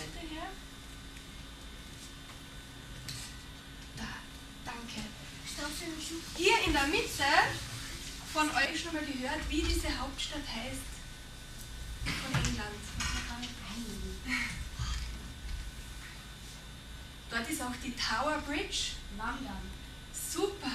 Seite her. Da, danke. Hier in der Mitte von euch schon mal gehört, wie diese Hauptstadt heißt von England. Dort ist auch die Tower Bridge. London. Super,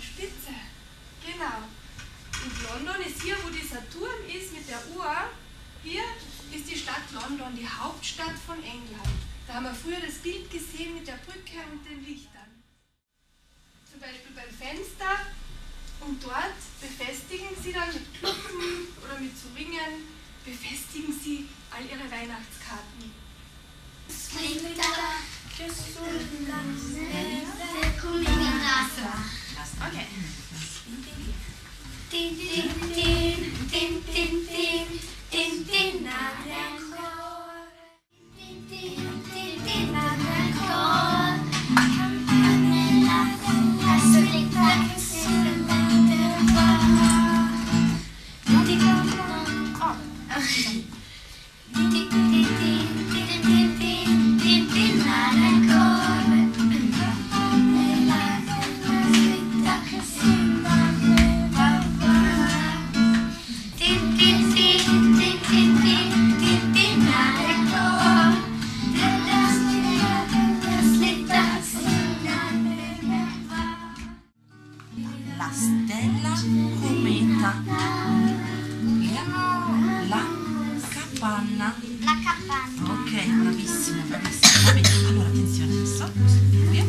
spitze. Genau. Und London ist hier, wo dieser Turm ist mit der Uhr. Hier ist die Stadt London, die Hauptstadt von England. Da haben wir früher das Bild gesehen mit der Brücke und den Lichtern. Zum Beispiel beim Fenster. Und dort befestigen sie dann mit Klumpen oder mit so Ringen, befestigen sie all ihre Weihnachtskarten. Okay. La capanna. Ok, bravissima, bravissima. Va bene, allora attenzione adesso. Qui.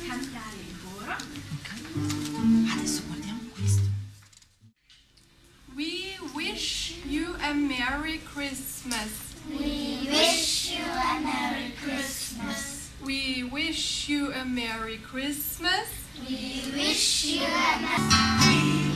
Cantare il coro. Ok. Adesso guardiamo questo. We wish you a Merry Christmas. We wish you a Merry Christmas. We wish you a Merry Christmas. We wish you a Merry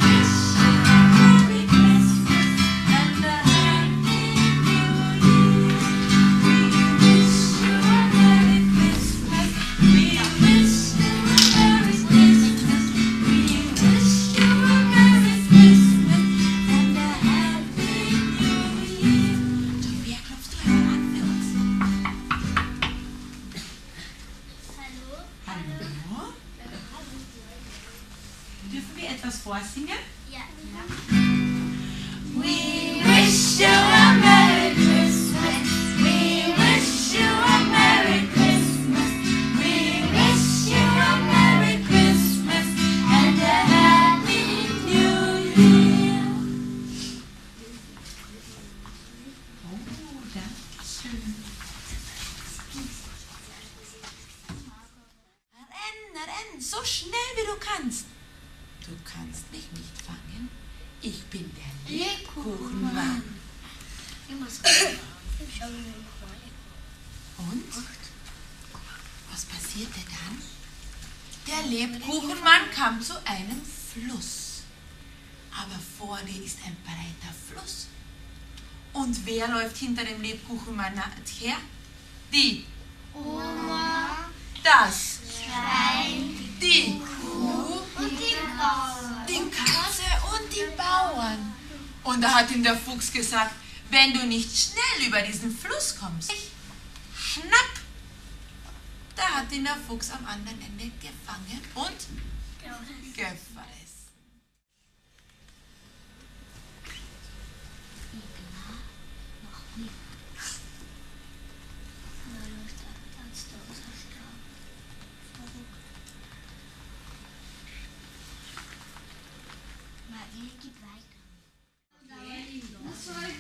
Dürfen wir etwas vorsingen? Ja. We wish you a Merry Christmas. We wish you a Merry Christmas. We wish you a Merry Christmas and a Happy New Year. Oh, danke schön. Renn, so schnell wie du kannst. Du kannst mich nicht fangen. Ich bin der Lebkuchenmann. Und? Was passierte dann? Der Lebkuchenmann kam zu einem Fluss. Aber vor dir ist ein breiter Fluss. Und wer läuft hinter dem Lebkuchenmann her? Die Oma, Das Schwein Die Kuh, und die Bauern. die Katze und die Bauern. Und da hat ihm der Fuchs gesagt, wenn du nicht schnell über diesen Fluss kommst, schnapp. Da hat ihn der Fuchs am anderen Ende gefangen und gefressen.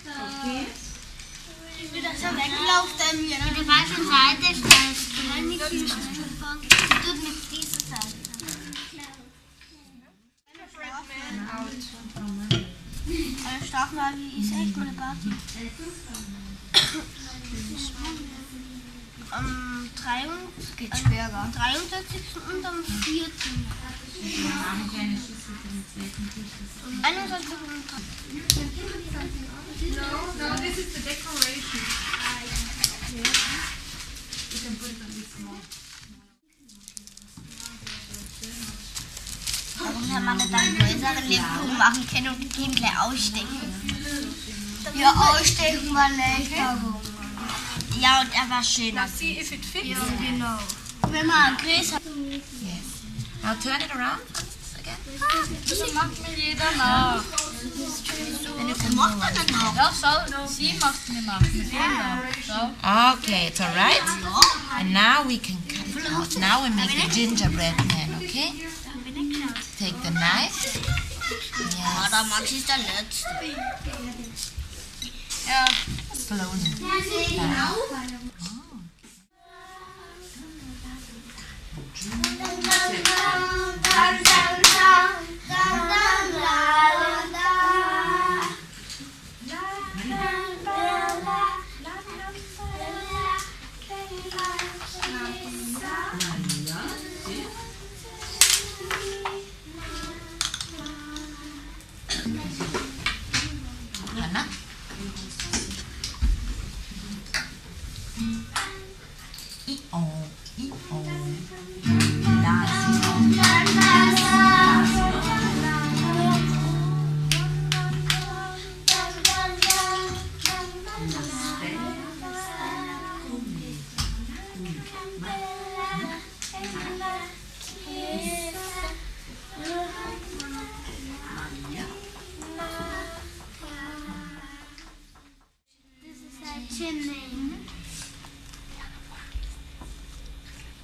Okay. Ich will, dass er wegläuft an mir. Die falsche Seite stellst du. Nein, nicht die tut mit dieser Seite. Strafnagel ist echt meine Party. Am 23. und am 4. 21. und 3. No, this is the decoration. You can put it on this small. Warum kann man dann größere Lebkuchen machen können und die gehen gleich ausstecken? Ja, ausstechen war leichter. Ja, und er war schön. Now see if it fits. Ja, genau. Wenn man Gräser... Yes. Now turn it around again. Das macht mir jeder nach. Then Macht man das auch? Ja, schau, sie macht mir nach. Mit dem nach. Schau. Okay, it's alright. And now we can cut it out. Now we make the gingerbread man, okay? Take the knife. Ja, der Max ist der Letzte. Ja. Slowly. Hannah? E-oh, e-oh.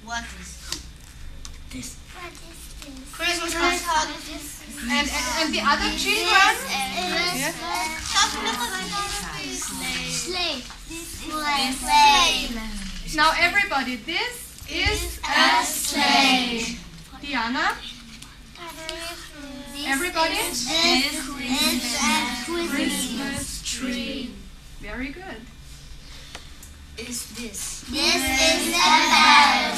What is this? Christmas card. And the other children? Yes. Sleigh. Now everybody, this is a sleigh. Diana? Everybody? This is a Christmas tree. Very good. This is a bell.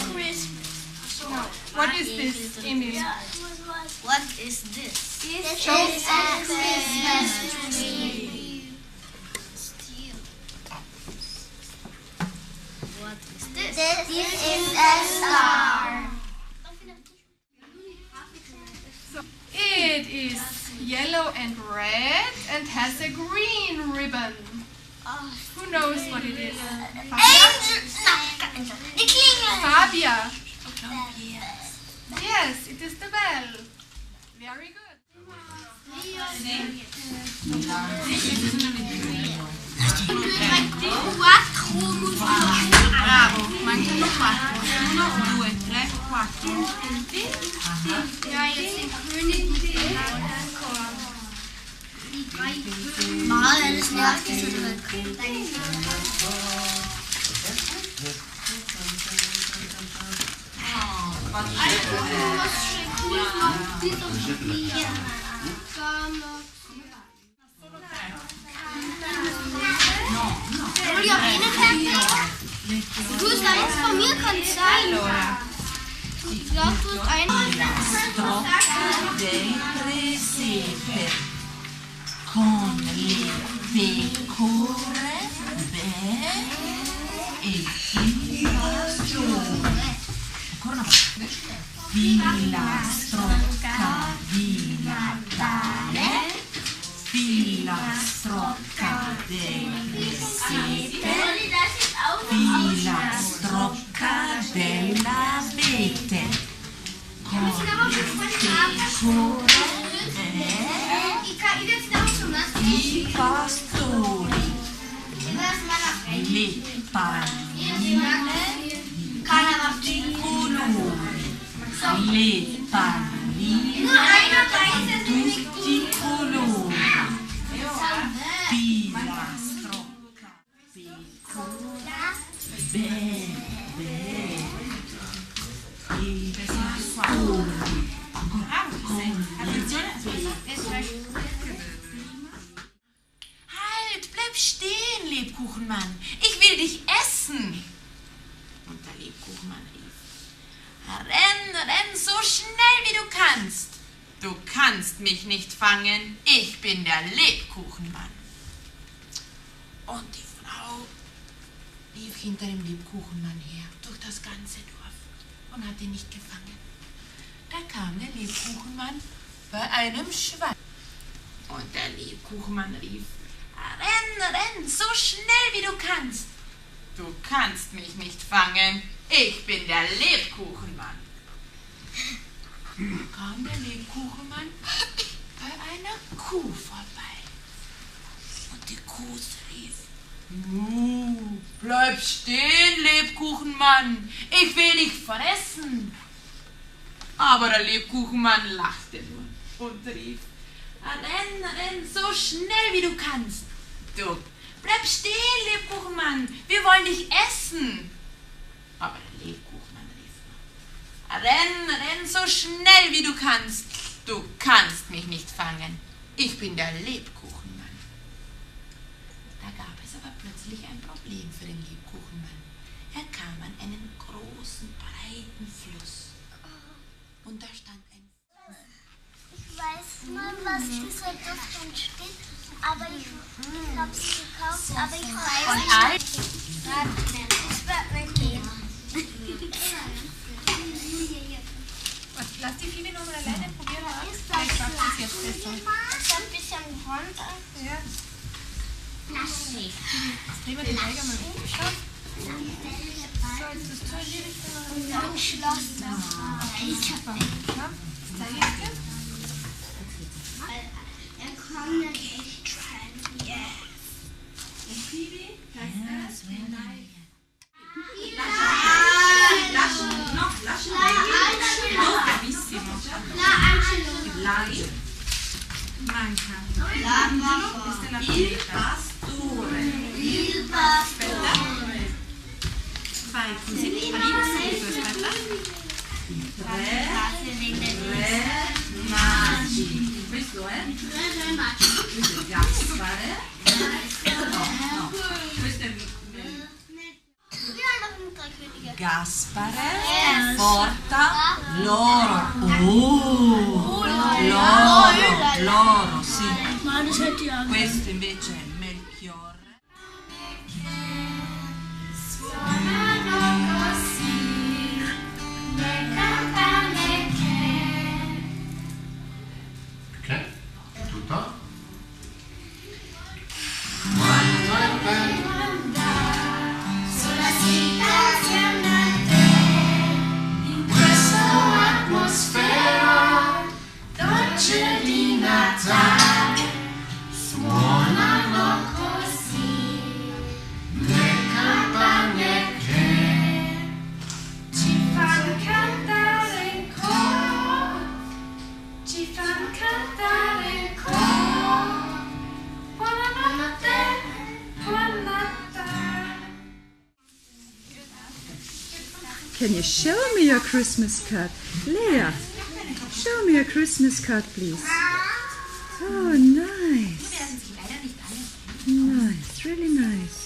Now, what is this, Emil? What is this? This Show. is a Christmas tree. What is this? This is a star. It is yellow and red and has a green ribbon. Who knows what it is? Die Klingel. Fabia. Yes, it is the bell. Very good. Bravo. Mancano 4. 1, 2, 3, 4. Ja, jetzt den König mit dem Korn. Die 3 Könige. Mal, das nervt so drin. Du bist eins von mir, kann es sein. Ich glaube, du bist ein. Del presepe con le pecore e il pastore. Ancora una volta. Filastrocca di Natale, filastrocca del presepe, filastrocca dell'abete, con i pastori, le palline di colori, le palline di tutti i colori, filastrocca piccola, bene, i pastori. Halt, bleib stehen, Lebkuchenmann. Ich will dich essen. Und der Lebkuchenmann rief: Renn so schnell wie du kannst. Du kannst mich nicht fangen. Ich bin der Lebkuchenmann. Und die Frau lief hinter dem Lebkuchenmann her durch das ganze Dorf und hat ihn nicht gefangen. Da kam der Lebkuchenmann bei einem Schwein. Und der Lebkuchenmann rief: Renn, so schnell wie du kannst. Du kannst mich nicht fangen. Ich bin der Lebkuchenmann. Kam der Lebkuchenmann bei einer Kuh vorbei. Und die Kuh rief: Bleib stehen, Lebkuchenmann. Ich will dich fressen. Aber der Lebkuchenmann lachte nur und rief: Renn, so schnell wie du kannst. Du, bleib stehen, Lebkuchenmann, wir wollen dich essen. Aber der Lebkuchenmann rief nur: Renn, so schnell wie du kannst. Du kannst mich nicht fangen. Ich bin der Lebkuchenmann. Da gab es aber plötzlich ein Problem für den Lebkuchenmann. Er kam an einen großen, breiten Fluss. Und da stand ein... Ich weiß mal, was dieser Duft entsteht, aber ich habe es gekauft, aber ich weiß nicht. Es wird nicht gehen. Lass die Phoebe noch mal alleine probieren. Vielleicht schafft es jetzt besser. Es hat ein bisschen runter. Ja. Lass mich. Jetzt drehen wir den Eiger mal gut. So, jetzt das Tor hier nicht mehr. Geschlossen. Super. Ja, das zeige ich dir. Er kann nicht echt rein. Und Phoebe, kannst du das? Nein. Il pastore. Fai così, all'inizio, aspetta. Magici. Questo è? Questo è Gaspare. No, questo è Gaspare porta l'oro. L'oro, sì. Questo invece è Melchiorre. Ok? Tutto? Quanto è bello Sulla città siamo a te, in questa atmosfera dolce di Natale, suonano così le campane che ci fanno cantare in coro, ci fanno cantare in coro. Buonanotte, buonanotte. Can you show me your Christmas card? Leah, show me your Christmas card, please. Oh, nice. Nice, really nice.